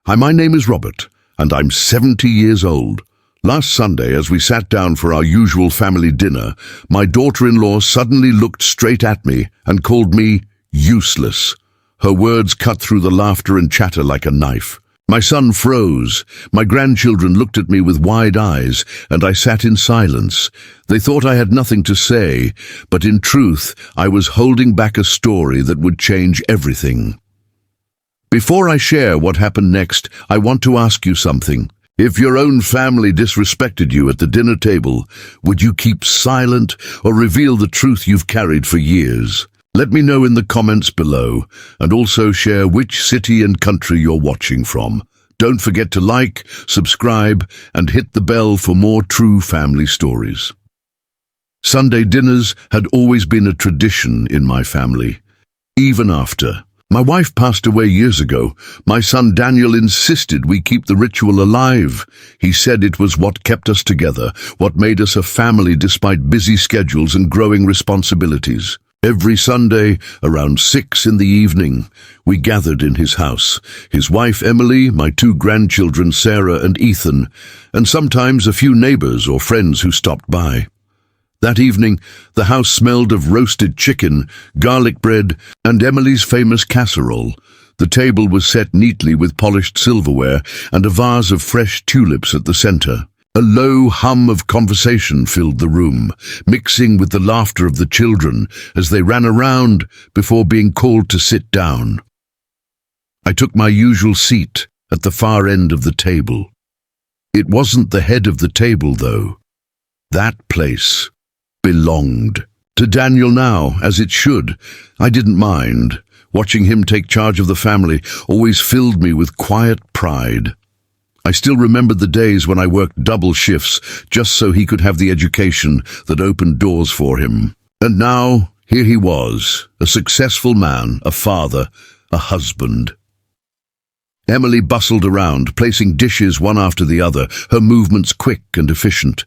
Hi, my name is Robert, and I'm 70 years old. Last Sunday, as we sat down for our usual family dinner, my daughter-in-law suddenly looked straight at me and called me useless. Her words cut through the laughter and chatter like a knife. My son froze. My grandchildren looked at me with wide eyes, and I sat in silence. They thought I had nothing to say, but in truth, I was holding back a story that would change everything. Before I share what happened next, I want to ask you something. If your own family disrespected you at the dinner table, would you keep silent or reveal the truth you've carried for years? Let me know in the comments below, and also share which city and country you're watching from. Don't forget to like, subscribe, and hit the bell for more true family stories. Sunday dinners had always been a tradition in my family. Even after my wife passed away years ago, my son Daniel insisted we keep the ritual alive. He said it was what kept us together, what made us a family despite busy schedules and growing responsibilities. Every Sunday, around 6 in the evening, we gathered in his house, his wife Emily, my 2 grandchildren Sarah and Ethan, and sometimes a few neighbors or friends who stopped by. That evening, the house smelled of roasted chicken, garlic bread, and Emily's famous casserole. The table was set neatly with polished silverware and a vase of fresh tulips at the center. A low hum of conversation filled the room, mixing with the laughter of the children as they ran around before being called to sit down. I took my usual seat at the far end of the table. It wasn't the head of the table, though. That place belonged to Daniel now, as it should. I didn't mind. Watching him take charge of the family always filled me with quiet pride. I still remembered the days when I worked double shifts just so he could have the education that opened doors for him. And now, here he was, a successful man, a father, a husband. Emily bustled around, placing dishes one after the other, her movements quick and efficient.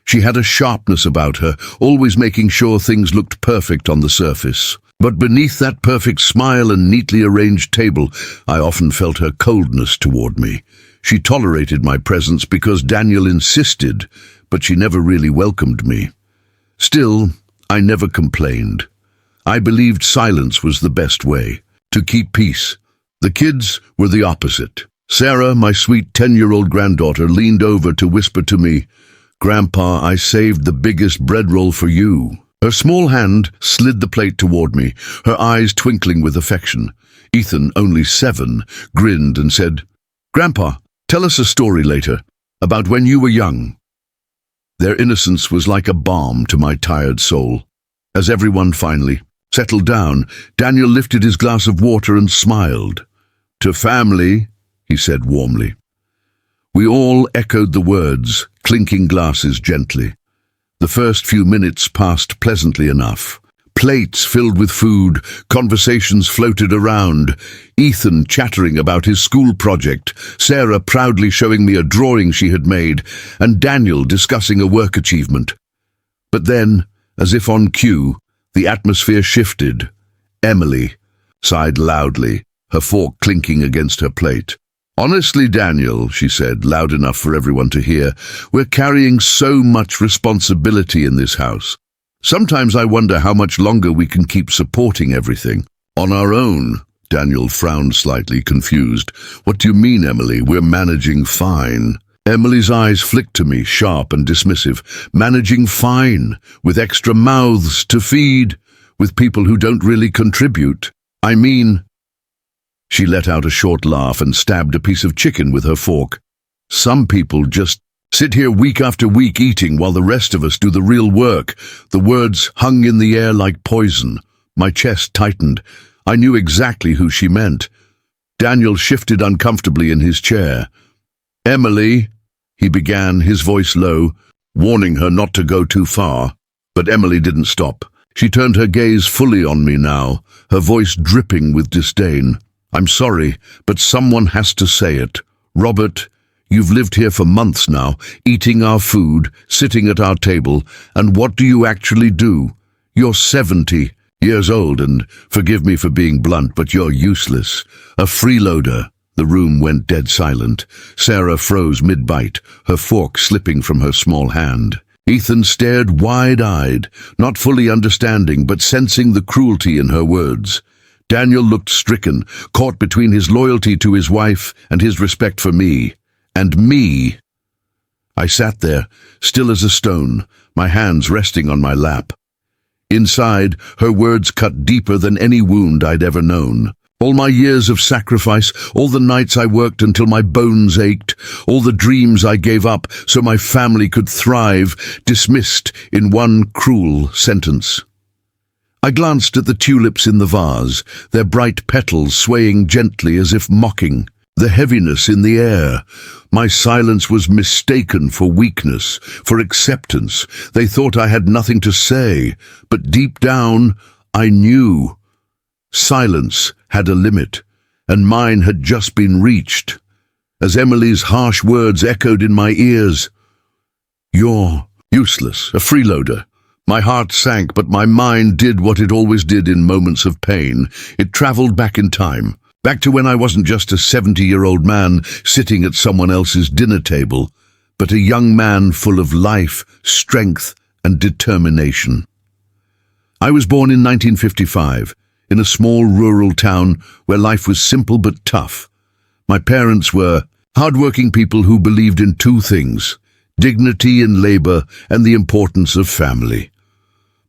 She had a sharpness about her, always making sure things looked perfect on the surface. But beneath that perfect smile and neatly arranged table, I often felt her coldness toward me. She tolerated my presence because Daniel insisted, but she never really welcomed me. Still, I never complained. I believed silence was the best way to keep peace. The kids were the opposite. Sarah, my sweet 10-year-old granddaughter, leaned over to whisper to me, "Grandpa, I saved the biggest bread roll for you." Her small hand slid the plate toward me, her eyes twinkling with affection. Ethan, only 7, grinned and said, "Grandpa, tell us a story later, about when you were young." Their innocence was like a balm to my tired soul. As everyone finally settled down, Daniel lifted his glass of water and smiled. "To family," he said warmly. We all echoed the words, clinking glasses gently. The first few minutes passed pleasantly enough. Plates filled with food, conversations floated around, Ethan chattering about his school project, Sarah proudly showing me a drawing she had made, and Daniel discussing a work achievement. But then, as if on cue, the atmosphere shifted. Emily sighed loudly, her fork clinking against her plate. "Honestly, Daniel," she said, loud enough for everyone to hear, "we're carrying so much responsibility in this house. Sometimes I wonder how much longer we can keep supporting everything on our own." Daniel frowned slightly, confused. "What do you mean, Emily? We're managing fine." Emily's eyes flicked to me, sharp and dismissive. "Managing fine, with extra mouths to feed, with people who don't really contribute. I mean..." She let out a short laugh and stabbed a piece of chicken with her fork. "Some people just sit here week after week eating while the rest of us do the real work." The words hung in the air like poison. My chest tightened. I knew exactly who she meant. Daniel shifted uncomfortably in his chair. "Emily," he began, his voice low, warning her not to go too far. But Emily didn't stop. She turned her gaze fully on me now, her voice dripping with disdain. "I'm sorry, but someone has to say it. Robert, you've lived here for months now, eating our food, sitting at our table, and what do you actually do? You're 70 years old, and forgive me for being blunt, but you're useless. A freeloader. The room went dead silent. Sarah froze mid-bite, her fork slipping from her small hand. Ethan stared wide-eyed, not fully understanding but sensing the cruelty in her words. Daniel looked stricken, caught between his loyalty to his wife and his respect for me. And me. I sat there, still as a stone, my hands resting on my lap. Inside, her words cut deeper than any wound I'd ever known. All my years of sacrifice, all the nights I worked until my bones ached, all the dreams I gave up so my family could thrive, dismissed in one cruel sentence. I glanced at the tulips in the vase, their bright petals swaying gently as if mocking. The heaviness in the air. My silence was mistaken for weakness, for acceptance. They thought I had nothing to say, but deep down, I knew. Silence had a limit, and mine had just been reached. As Emily's harsh words echoed in my ears, "You're useless, a freeloader." My heart sank, but my mind did what it always did in moments of pain. It traveled back in time. Back to when I wasn't just a 70-year-old man sitting at someone else's dinner table, but a young man full of life, strength, and determination. I was born in 1955, in a small rural town where life was simple but tough. My parents were hard-working people who believed in two things: dignity in labor and the importance of family.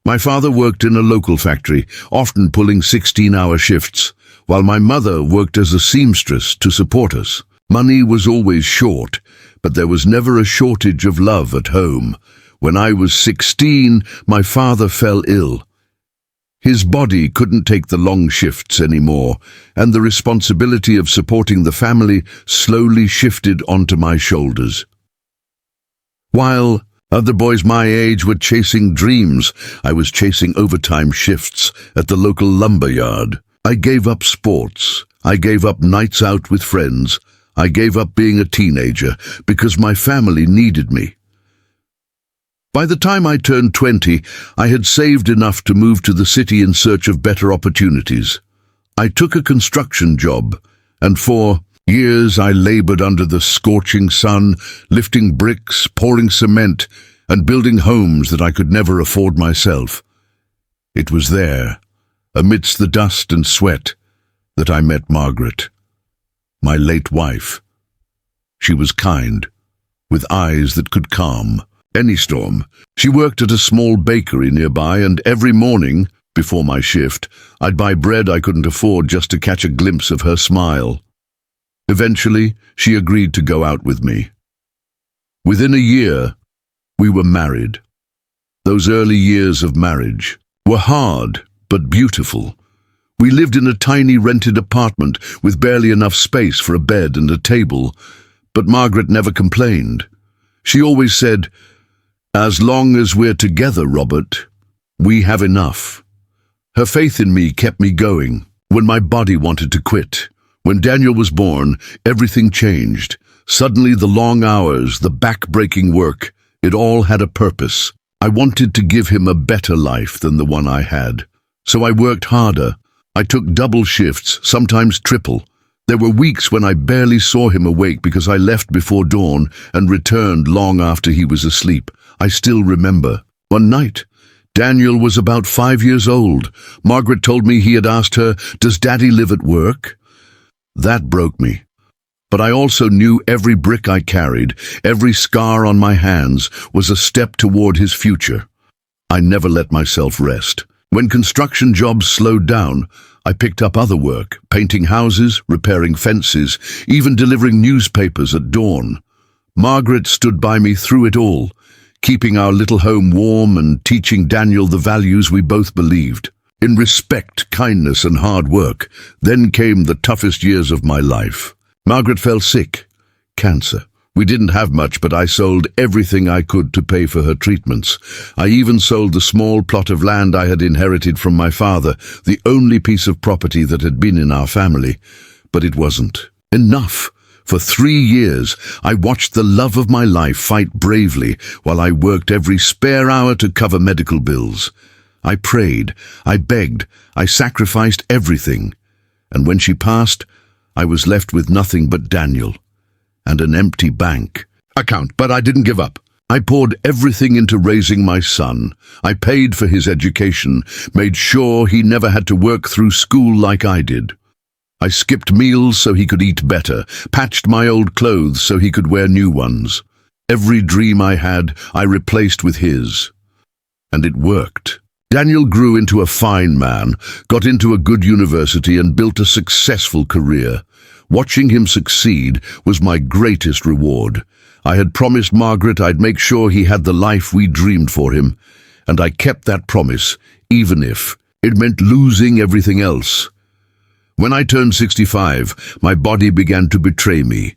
My father worked in a local factory, often pulling 16-hour shifts, while my mother worked as a seamstress to support us. Money was always short, but there was never a shortage of love at home. When I was 16, my father fell ill. His body couldn't take the long shifts anymore, and the responsibility of supporting the family slowly shifted onto my shoulders. While other boys my age were chasing dreams, I was chasing overtime shifts at the local lumber yard. I gave up sports. I gave up nights out with friends. I gave up being a teenager because my family needed me. By the time I turned 20, I had saved enough to move to the city in search of better opportunities. I took a construction job, and for years I labored under the scorching sun, lifting bricks, pouring cement, and building homes that I could never afford myself. It was there, amidst the dust and sweat, that I met Margaret, my late wife. She was kind, with eyes that could calm any storm. She worked at a small bakery nearby, and every morning, before my shift, I'd buy bread I couldn't afford just to catch a glimpse of her smile. Eventually, she agreed to go out with me. Within a year, we were married. Those early years of marriage were hard, but beautiful. We lived in a tiny rented apartment with barely enough space for a bed and a table, but Margaret never complained. She always said, "As long as we're together, Robert, we have enough." Her faith in me kept me going when my body wanted to quit. When Daniel was born, everything changed. Suddenly the long hours, the back-breaking work, it all had a purpose. I wanted to give him a better life than the one I had. So I worked harder. I took double shifts, sometimes triple. There were weeks when I barely saw him awake because I left before dawn and returned long after he was asleep. I still remember. One night, Daniel was about 5 years old. Margaret told me he had asked her, "Does Daddy live at work?" That broke me. But I also knew every brick I carried, every scar on my hands, was a step toward his future. I never let myself rest. When construction jobs slowed down, I picked up other work, painting houses, repairing fences, even delivering newspapers at dawn. Margaret stood by me through it all, keeping our little home warm and teaching Daniel the values we both believed in: respect, kindness, and hard work. Then came the toughest years of my life. Margaret fell sick. Cancer. We didn't have much, but I sold everything I could to pay for her treatments. I even sold the small plot of land I had inherited from my father, the only piece of property that had been in our family. But it wasn't enough. For 3 years, I watched the love of my life fight bravely while I worked every spare hour to cover medical bills. I prayed, I begged, I sacrificed everything. And when she passed, I was left with nothing but Daniel and an empty bank account, but I didn't give up. I poured everything into raising my son. I paid for his education, made sure he never had to work through school like I did. I skipped meals so he could eat better, patched my old clothes so he could wear new ones. Every dream I had, I replaced with his. And it worked. Daniel grew into a fine man, got into a good university and built a successful career. Watching him succeed was my greatest reward. I had promised Margaret I'd make sure he had the life we dreamed for him, and I kept that promise, even if it meant losing everything else. When I turned 65, my body began to betray me.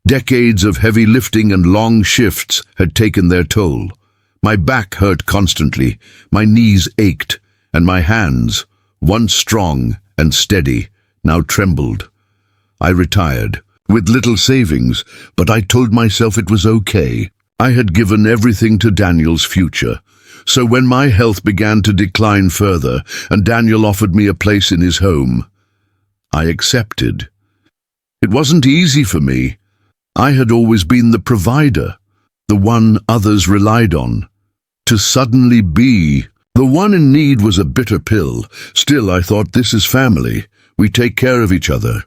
Decades of heavy lifting and long shifts had taken their toll. My back hurt constantly, my knees ached, and my hands, once strong and steady, now trembled. I retired, with little savings, but I told myself it was okay. I had given everything to Daniel's future. So when my health began to decline further, and Daniel offered me a place in his home, I accepted. It wasn't easy for me. I had always been the provider, the one others relied on. To suddenly be the one in need was a bitter pill. Still, I thought, this is family. We take care of each other.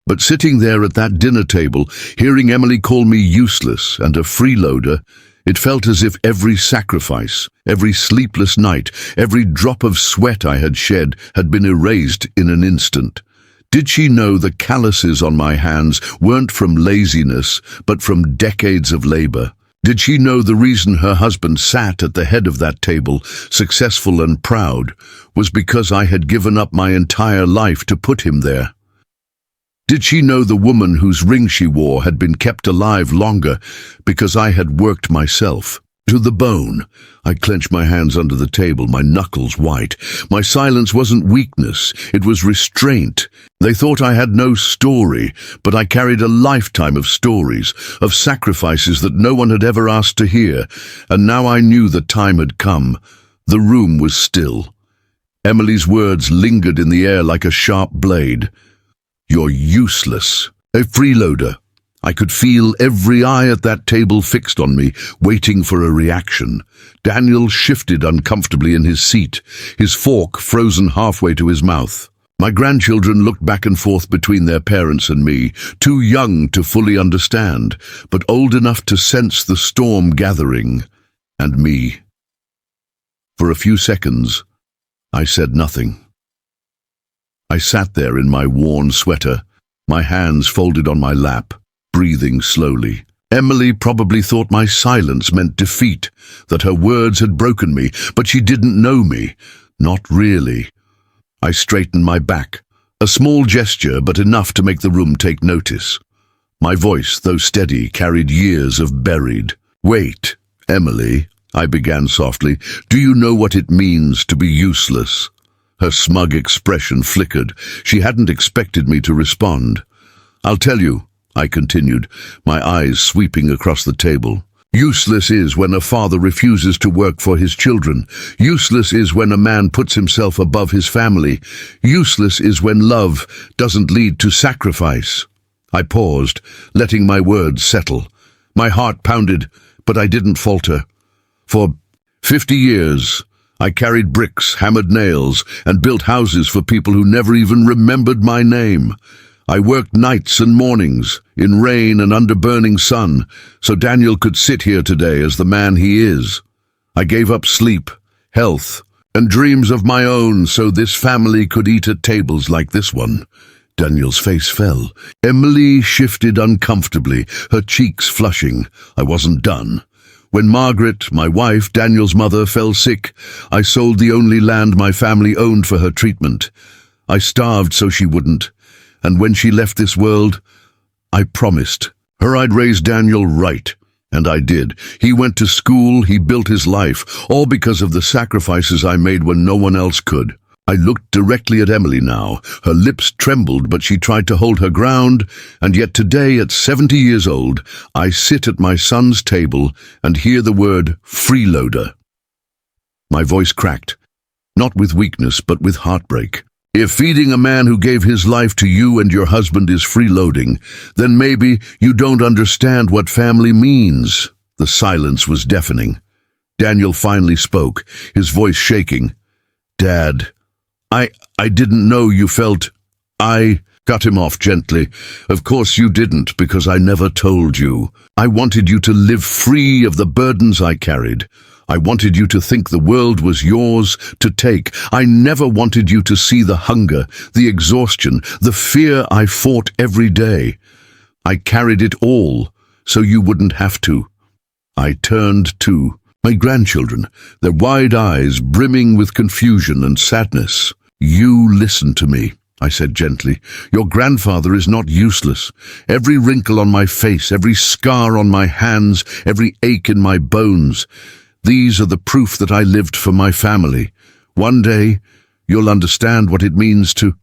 But sitting there at that dinner table, hearing Emily call me useless and a freeloader, it felt as if every sacrifice, every sleepless night, every drop of sweat I had shed had been erased in an instant. Did she know the calluses on my hands weren't from laziness, but from decades of labor? Did she know the reason her husband sat at the head of that table, successful and proud, was because I had given up my entire life to put him there? Did she know the woman whose ring she wore had been kept alive longer because I had worked myself to the bone? I clenched my hands under the table, my knuckles white. My silence wasn't weakness, it was restraint. They thought I had no story, but I carried a lifetime of stories, of sacrifices that no one had ever asked to hear, and now I knew the time had come. The room was still. Emily's words lingered in the air like a sharp blade. "You're useless, a freeloader." I could feel every eye at that table fixed on me, waiting for a reaction. Daniel shifted uncomfortably in his seat, his fork frozen halfway to his mouth. My grandchildren looked back and forth between their parents and me, too young to fully understand, but old enough to sense the storm gathering, and me. For a few seconds, I said nothing. I sat there in my worn sweater, my hands folded on my lap, breathing slowly. Emily probably thought my silence meant defeat, that her words had broken me, but she didn't know me. Not really. I straightened my back, a small gesture but enough to make the room take notice. My voice, though steady, carried years of buried. "Wait, Emily," I began softly, "do you know what it means to be useless?" Her smug expression flickered. She hadn't expected me to respond. "I'll tell you," I continued, my eyes sweeping across the table. "Useless is when a father refuses to work for his children. Useless is when a man puts himself above his family. Useless is when love doesn't lead to sacrifice." I paused, letting my words settle. My heart pounded, but I didn't falter. For 50 years, I carried bricks, hammered nails, and built houses for people who never even remembered my name. I worked nights and mornings, in rain and under burning sun, so Daniel could sit here today as the man he is. I gave up sleep, health, and dreams of my own so this family could eat at tables like this one. Daniel's face fell. Emily shifted uncomfortably, her cheeks flushing. I wasn't done. When Margaret, my wife, Daniel's mother, fell sick, I sold the only land my family owned for her treatment. I starved so she wouldn't. And when she left this world, I promised her I'd raise Daniel right, and I did. He went to school, he built his life, all because of the sacrifices I made when no one else could. I looked directly at Emily now. Her lips trembled, but she tried to hold her ground, and yet today, at 70 years old, I sit at my son's table and hear the word freeloader. My voice cracked, not with weakness, but with heartbreak. If feeding a man who gave his life to you and your husband is freeloading, then maybe you don't understand what family means." The silence was deafening. Daniel finally spoke, his voice shaking. "Dad, I didn't know you felt—" I cut him off gently. "Of course you didn't, because I never told you. I wanted you to live free of the burdens I carried. I wanted you to think the world was yours to take. I never wanted you to see the hunger, the exhaustion, the fear I fought every day. I carried it all, so you wouldn't have to." I turned to my grandchildren, their wide eyes brimming with confusion and sadness. "You listen to me," I said gently. "Your grandfather is not useless. Every wrinkle on my face, every scar on my hands, every ache in my bones, these are the proof that I lived for my family. One day, you'll understand what it means to—"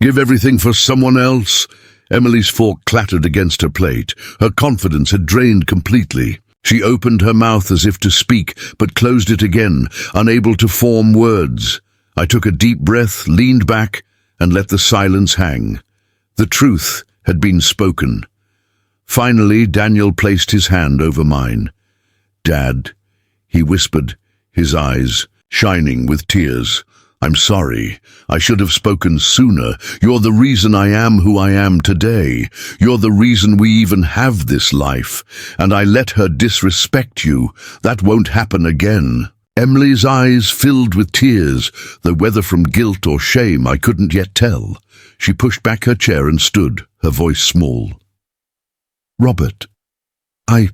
"Give everything for someone else?" Emily's fork clattered against her plate. Her confidence had drained completely. She opened her mouth as if to speak, but closed it again, unable to form words. I took a deep breath, leaned back, and let the silence hang. The truth had been spoken. Finally, Daniel placed his hand over mine. "Dad," he whispered, his eyes shining with tears. "I'm sorry. I should have spoken sooner. You're the reason I am who I am today. You're the reason we even have this life. And I let her disrespect you. That won't happen again." Emily's eyes filled with tears, though whether from guilt or shame I couldn't yet tell. She pushed back her chair and stood, her voice small. "Robert, I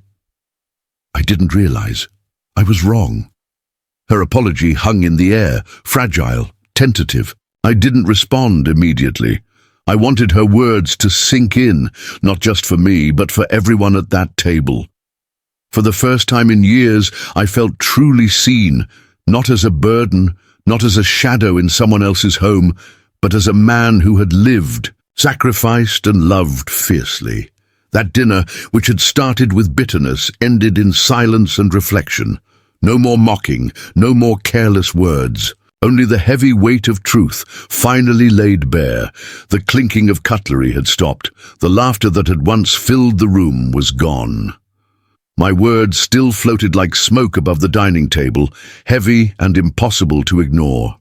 didn't realize. I was wrong." Her apology hung in the air, fragile, tentative. I didn't respond immediately. I wanted her words to sink in, not just for me, but for everyone at that table. For the first time in years, I felt truly seen, not as a burden, not as a shadow in someone else's home, but as a man who had lived, sacrificed and loved fiercely. That dinner, which had started with bitterness, ended in silence and reflection. No more mocking, no more careless words. Only the heavy weight of truth finally laid bare. The clinking of cutlery had stopped. The laughter that had once filled the room was gone. My words still floated like smoke above the dining table, heavy and impossible to ignore.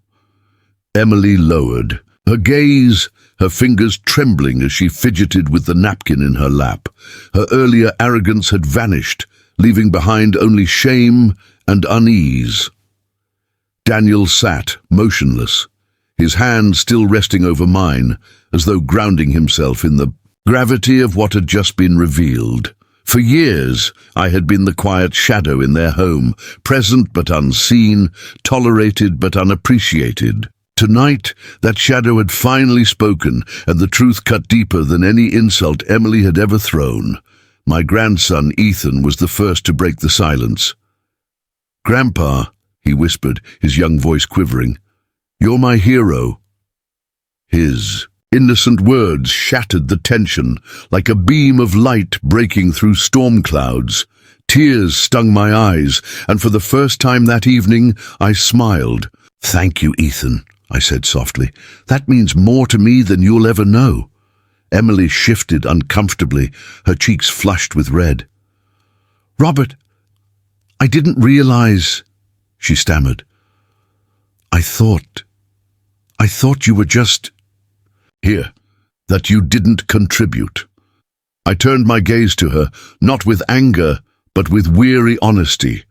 Emily lowered, her gaze, her fingers trembling as she fidgeted with the napkin in her lap. Her earlier arrogance had vanished, leaving behind only shame and unease. Daniel sat, motionless, his hand still resting over mine, as though grounding himself in the gravity of what had just been revealed. For years, I had been the quiet shadow in their home, present but unseen, tolerated but unappreciated. Tonight, that shadow had finally spoken, and the truth cut deeper than any insult Emily had ever thrown. My grandson, Ethan, was the first to break the silence. "Grandpa," he whispered, his young voice quivering, "you're my hero." His innocent words shattered the tension, like a beam of light breaking through storm clouds. Tears stung my eyes, and for the first time that evening, I smiled. "Thank you, Ethan," I said softly. "That means more to me than you'll ever know." Emily shifted uncomfortably, her cheeks flushed with red. "Robert, I didn't realize," she stammered. I thought you were just here, that you didn't contribute." I turned my gaze to her, not with anger, but with weary honesty.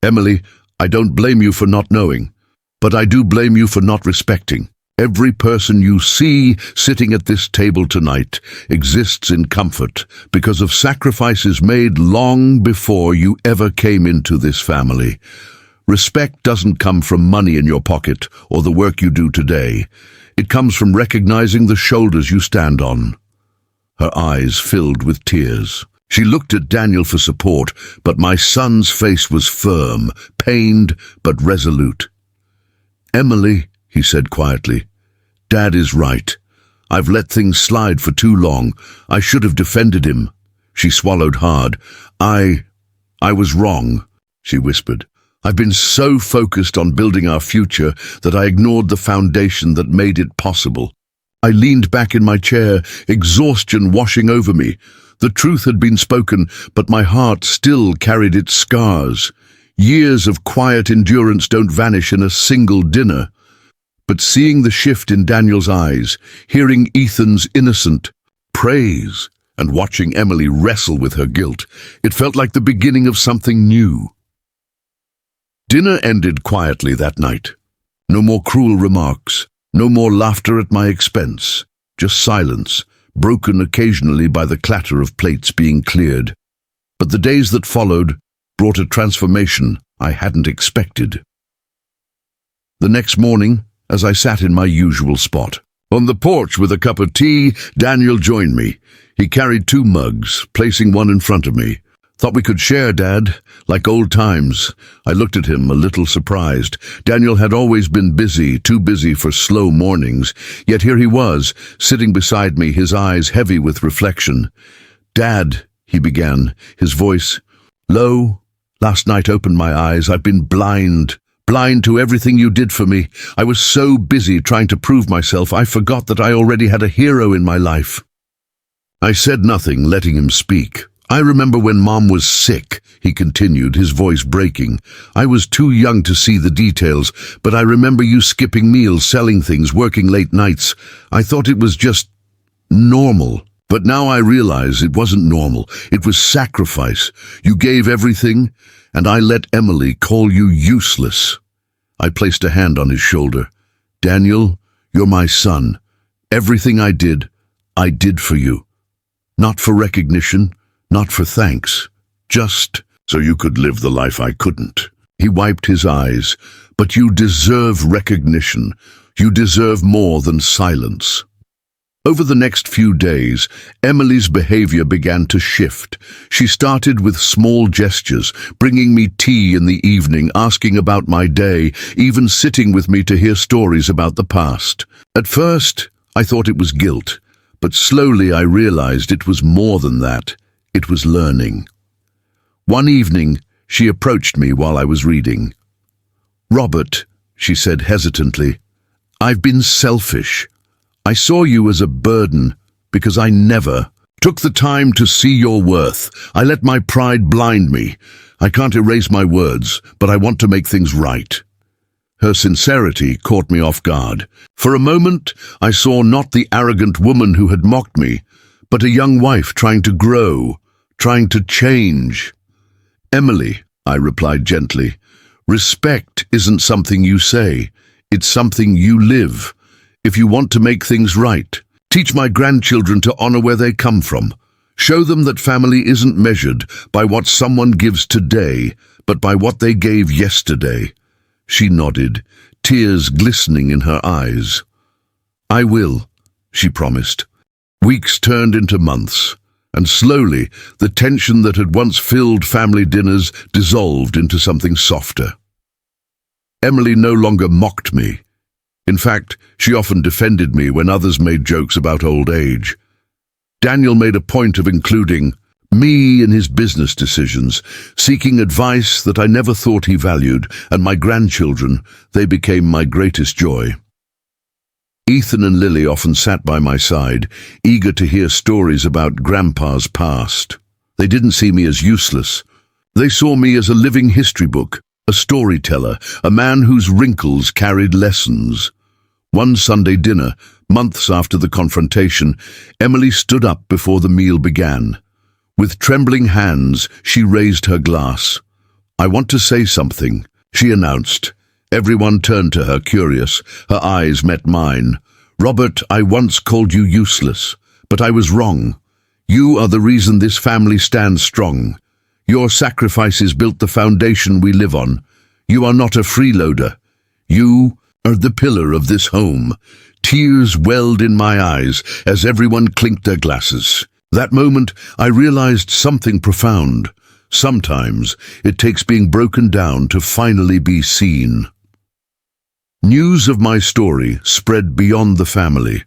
"Emily, I don't blame you for not knowing, but I do blame you for not respecting. Every person you see sitting at this table tonight exists in comfort because of sacrifices made long before you ever came into this family. Respect doesn't come from money in your pocket or the work you do today. It comes from recognizing the shoulders you stand on." Her eyes filled with tears. She looked at Daniel for support, but my son's face was firm, pained but resolute. "Emily," he said quietly, "Dad is right. I've let things slide for too long. I should have defended him." She swallowed hard. I was wrong," she whispered. I've been so focused on building our future that I ignored the foundation that made it possible. I leaned back in my chair, exhaustion washing over me. The truth had been spoken, but my heart still carried its scars. Years of quiet endurance don't vanish in a single dinner. But seeing the shift in Daniel's eyes, hearing Ethan's innocent praise, and watching Emily wrestle with her guilt, it felt like the beginning of something new. Dinner ended quietly that night. No more cruel remarks, no more laughter at my expense, just silence, broken occasionally by the clatter of plates being cleared. But the days that followed brought a transformation I hadn't expected. The next morning, as I sat in my usual spot, on the porch with a cup of tea, Daniel joined me. He carried 2 mugs, placing one in front of me. "Thought we could share, Dad, like old times." I looked at him, a little surprised. Daniel had always been busy, too busy for slow mornings, yet here he was, sitting beside me, his eyes heavy with reflection. "Dad," he began, his voice low. "Last night opened my eyes. I've been blind to everything you did for me. I was so busy trying to prove myself, I forgot that I already had a hero in my life." I said nothing, letting him speak. "I remember when Mom was sick," he continued, his voice breaking. "I was too young to see the details, but I remember you skipping meals, selling things, working late nights. I thought it was just normal. But now I realize it wasn't normal. It was sacrifice. You gave everything, and I let Emily call you useless." I placed a hand on his shoulder. "Daniel, you're my son. Everything I did for you. Not for recognition, not for thanks. Just so you could live the life I couldn't." He wiped his eyes. "But you deserve recognition. You deserve more than silence." Over the next few days, Emily's behavior began to shift. She started with small gestures, bringing me tea in the evening, asking about my day, even sitting with me to hear stories about the past. At first, I thought it was guilt, but slowly I realized it was more than that. It was learning. One evening, she approached me while I was reading. "Robert," she said hesitantly, "I've been selfish. I saw you as a burden because I never took the time to see your worth. I let my pride blind me. I can't erase my words, but I want to make things right." Her sincerity caught me off guard. For a moment, I saw not the arrogant woman who had mocked me, but a young wife trying to grow, trying to change. "Emily," I replied gently, "respect isn't something you say. It's something you live. If you want to make things right, teach my grandchildren to honor where they come from. Show them that family isn't measured by what someone gives today, but by what they gave yesterday." She nodded, tears glistening in her eyes. "I will," she promised. Weeks turned into months, and slowly the tension that had once filled family dinners dissolved into something softer. Emily no longer mocked me. In fact, she often defended me when others made jokes about old age. Daniel made a point of including me in his business decisions, seeking advice that I never thought he valued, and my grandchildren, they became my greatest joy. Ethan and Lily often sat by my side, eager to hear stories about Grandpa's past. They didn't see me as useless. They saw me as a living history book, a storyteller, a man whose wrinkles carried lessons. One Sunday dinner, months after the confrontation, Emily stood up before the meal began. With trembling hands, she raised her glass. "I want to say something," she announced. Everyone turned to her, curious. Her eyes met mine. "Robert, I once called you useless, but I was wrong. You are the reason this family stands strong. Your sacrifices built the foundation we live on. You are not a freeloader. You are the pillar of this home." Tears welled in my eyes as everyone clinked their glasses. That moment, I realized something profound. Sometimes it takes being broken down to finally be seen. News of my story spread beyond the family.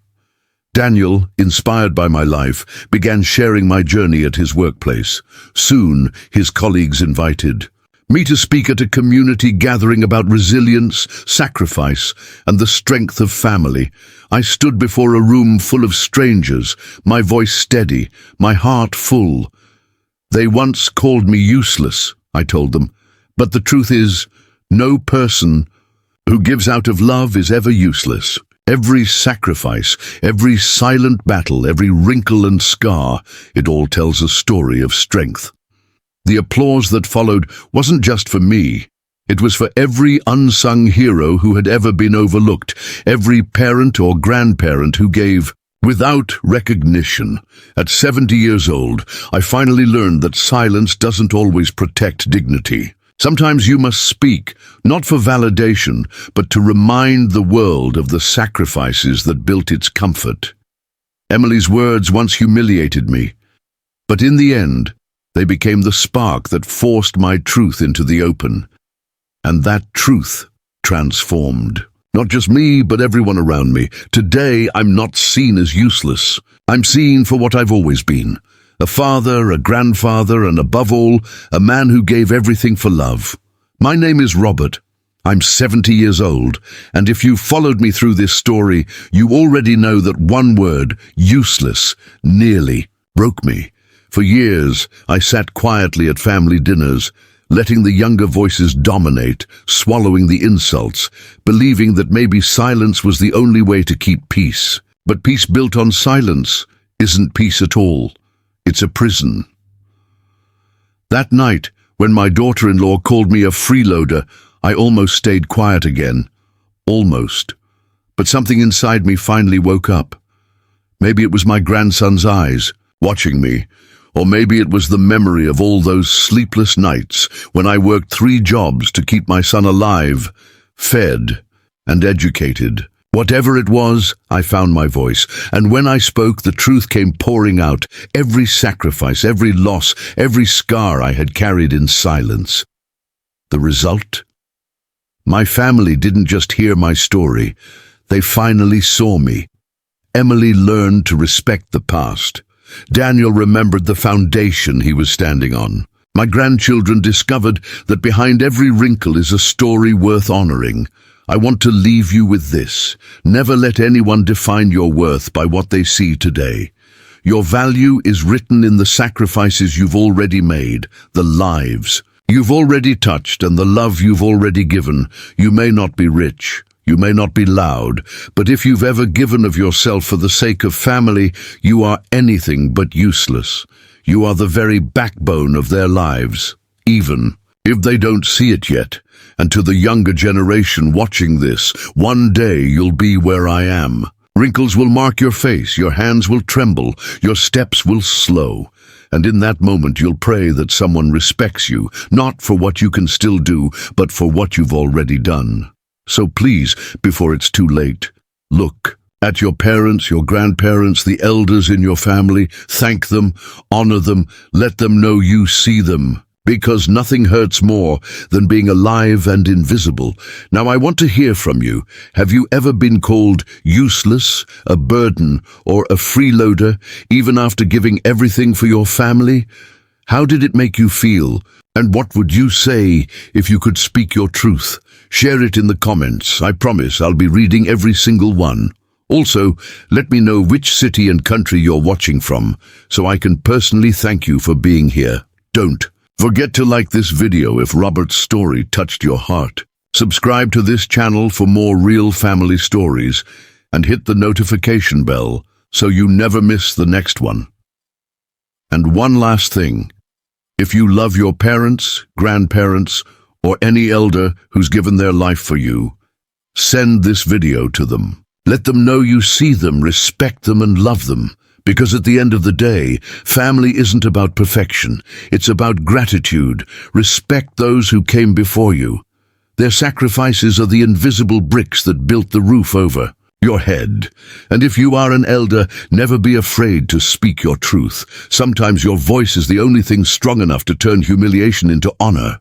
Daniel, inspired by my life, began sharing my journey at his workplace. Soon, his colleagues invited me to speak at a community gathering about resilience, sacrifice, and the strength of family. I stood before a room full of strangers, my voice steady, my heart full. They once called me useless, I told them, but the truth is, no person who gives out of love is ever useless. Every sacrifice, every silent battle, every wrinkle and scar, it all tells a story of strength. The applause that followed wasn't just for me. It was for every unsung hero who had ever been overlooked, every parent or grandparent who gave without recognition. At 70 years old, I finally learned that silence doesn't always protect dignity. Sometimes you must speak, not for validation, but to remind the world of the sacrifices that built its comfort. Emily's words once humiliated me, but in the end, they became the spark that forced my truth into the open. And that truth transformed not just me, but everyone around me. Today, I'm not seen as useless. I'm seen for what I've always been. A father, a grandfather, and above all, a man who gave everything for love. My name is Robert. I'm 70 years old, and if you followed me through this story, you already know that one word, useless, nearly broke me. For years, I sat quietly at family dinners, letting the younger voices dominate, swallowing the insults, believing that maybe silence was the only way to keep peace. But peace built on silence isn't peace at all. It's a prison. That night, when my daughter-in-law called me a freeloader, I almost stayed quiet again. Almost. But something inside me finally woke up. Maybe it was my grandson's eyes, watching me, or maybe it was the memory of all those sleepless nights when I worked 3 jobs to keep my son alive, fed, and educated. Whatever it was, I found my voice, and when I spoke, the truth came pouring out. Every sacrifice, every loss, every scar I had carried in silence. The result? My family didn't just hear my story. They finally saw me. Emily learned to respect the past. Daniel remembered the foundation he was standing on. My grandchildren discovered that behind every wrinkle is a story worth honoring. I want to leave you with this. Never let anyone define your worth by what they see today. Your value is written in the sacrifices you've already made, the lives you've already touched, and the love you've already given. You may not be rich, you may not be loud, but if you've ever given of yourself for the sake of family, you are anything but useless. You are the very backbone of their lives, even if they don't see it yet. And to the younger generation watching this, one day you'll be where I am. Wrinkles will mark your face, your hands will tremble, your steps will slow. And in that moment you'll pray that someone respects you, not for what you can still do, but for what you've already done. So please, before it's too late, look at your parents, your grandparents, the elders in your family, thank them, honor them, let them know you see them. Because nothing hurts more than being alive and invisible. Now I want to hear from you. Have you ever been called useless, a burden, or a freeloader, even after giving everything for your family? How did it make you feel? And what would you say if you could speak your truth? Share it in the comments. I promise I'll be reading every single one. Also, let me know which city and country you're watching from, so I can personally thank you for being here. Don't forget to like this video if Robert's story touched your heart. Subscribe to this channel for more real family stories and hit the notification bell so you never miss the next one. And one last thing. If you love your parents, grandparents, or any elder who's given their life for you, send this video to them. Let them know you see them, respect them, and love them. Because at the end of the day, family isn't about perfection. It's about gratitude. Respect those who came before you. Their sacrifices are the invisible bricks that built the roof over your head. And if you are an elder, never be afraid to speak your truth. Sometimes your voice is the only thing strong enough to turn humiliation into honor.